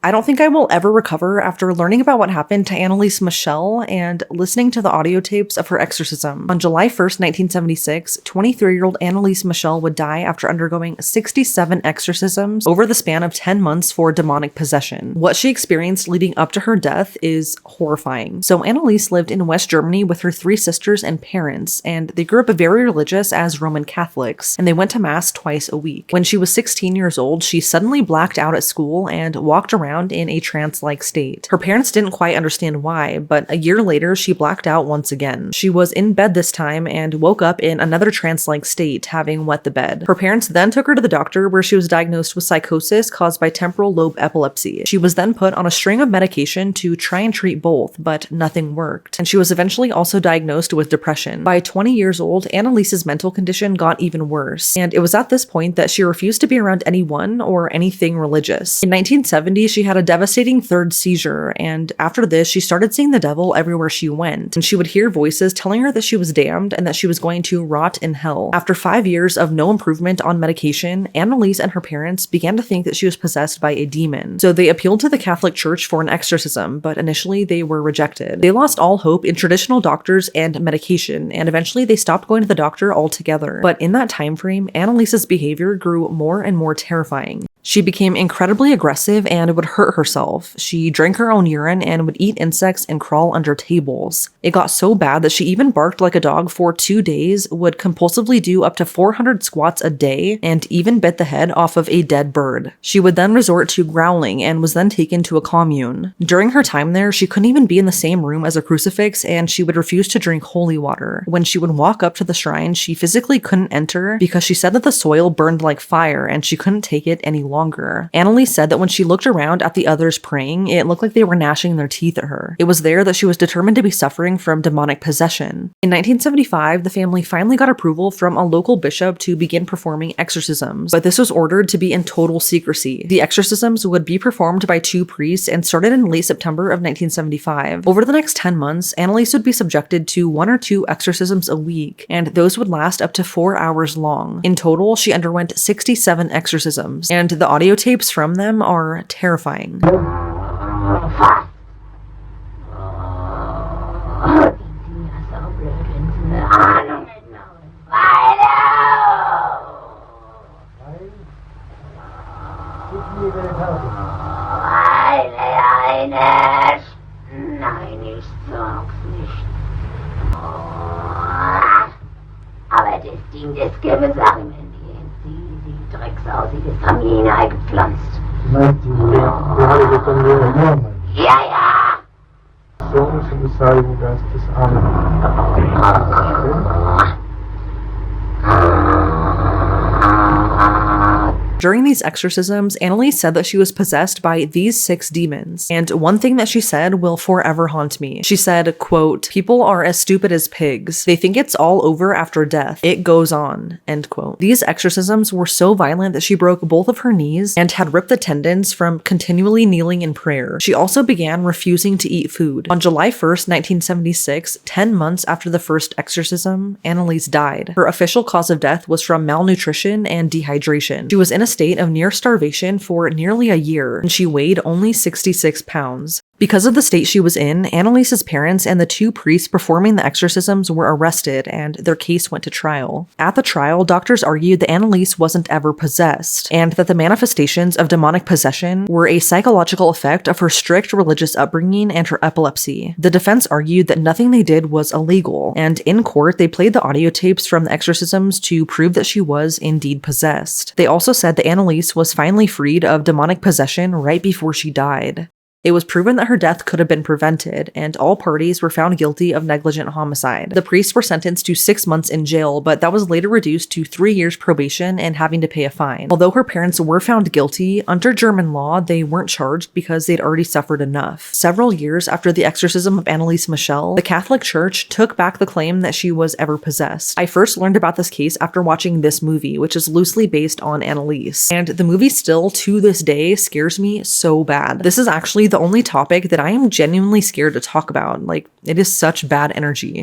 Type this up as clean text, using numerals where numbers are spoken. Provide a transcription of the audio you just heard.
I don't think I will ever recover after learning about what happened to Anneliese Michel and listening to the audio tapes of her exorcism. On July 1st, 1976, 23-year-old Anneliese Michel would die after undergoing 67 exorcisms over the span of 10 months for demonic possession. What she experienced leading up to her death is horrifying. So Anneliese lived in West Germany with her 3 sisters and parents, and they grew up very religious as Roman Catholics, and they went to Mass twice a week. When she was 16 years old, she suddenly blacked out at school and walked around in a trance-like state. Her parents didn't quite understand why, but a year later, she blacked out once again. She was in bed this time and woke up in another trance-like state, having wet the bed. Her parents then took her to the doctor where she was diagnosed with psychosis caused by temporal lobe epilepsy. She was then put on a string of medication to try and treat both, but nothing worked. And she was eventually also diagnosed with depression. By 20 years old, Anneliese's mental condition got even worse, and it was at this point that she refused to be around anyone or anything religious. In 1970, she had a devastating third seizure, and after this, she started seeing the devil everywhere she went, and she would hear voices telling her that she was damned and that she was going to rot in hell. After 5 years of no improvement on medication, Anneliese and her parents began to think that she was possessed by a demon. So they appealed to the Catholic Church for an exorcism, but initially they were rejected. They lost all hope in traditional doctors and medication, and eventually they stopped going to the doctor altogether. But in that time frame, Anneliese's behavior grew more and more terrifying. She became incredibly aggressive and would hurt herself. She drank her own urine and would eat insects and crawl under tables. It got so bad that she even barked like a dog for 2 days, would compulsively do up to 400 squats a day, and even bit the head off of a dead bird. She would then resort to growling and was then taken to a commune. During her time there, she couldn't even be in the same room as a crucifix, and she would refuse to drink holy water. When she would walk up to the shrine, she physically couldn't enter because she said that the soil burned like fire and she couldn't take it any longer. Anneliese said that when she looked around at the others praying, it looked like they were gnashing their teeth at her. It was there that she was determined to be suffering from demonic possession. In 1975, the family finally got approval from a local bishop to begin performing exorcisms, but this was ordered to be in total secrecy. The exorcisms would be performed by 2 priests and started in late September of 1975. Over the next 10 months, Anneliese would be subjected to 1 or 2 exorcisms a week, and those would last up to 4 hours long. In total, she underwent 67 exorcisms, and the audio tapes from them are terrifying. Nein, ich sag's nicht. Aber das Ding, das gäbe Sachen in die Drecksau, das haben die hineingepflanzt. Meinst du, die habe ich dann nur enorm? Ja, ja! So muss ich sagen, dass das During these exorcisms, Anneliese said that she was possessed by these 6 demons, and one thing that she said will forever haunt me. She said, quote, "People are as stupid as pigs. They think it's all over after death. It goes on," end quote. These exorcisms were so violent that she broke both of her knees and had ripped the tendons from continually kneeling in prayer. She also began refusing to eat food. On July 1st, 1976, 10 months after the first exorcism, Anneliese died. Her official cause of death was from malnutrition and dehydration. She was in a state of near starvation for nearly a year, and she weighed only 66 pounds. Because of the state she was in, Anneliese's parents and the 2 priests performing the exorcisms were arrested, and their case went to trial. At the trial, doctors argued that Anneliese wasn't ever possessed, and that the manifestations of demonic possession were a psychological effect of her strict religious upbringing and her epilepsy. The defense argued that nothing they did was illegal, and in court, they played the audio tapes from the exorcisms to prove that she was indeed possessed. They also said that Anneliese was finally freed of demonic possession right before she died. It was proven that her death could have been prevented, and all parties were found guilty of negligent homicide. The priests were sentenced to 6 months in jail, but that was later reduced to 3 years probation and having to pay a fine. Although her parents were found guilty, under German law, they weren't charged because they'd already suffered enough. Several years after the exorcism of Anneliese Michel, the Catholic Church took back the claim that she was ever possessed. I first learned about this case after watching this movie, which is loosely based on Anneliese, and the movie still, to this day, scares me so bad. This is actually the only topic that I am genuinely scared to talk about. Like, it is such bad energy.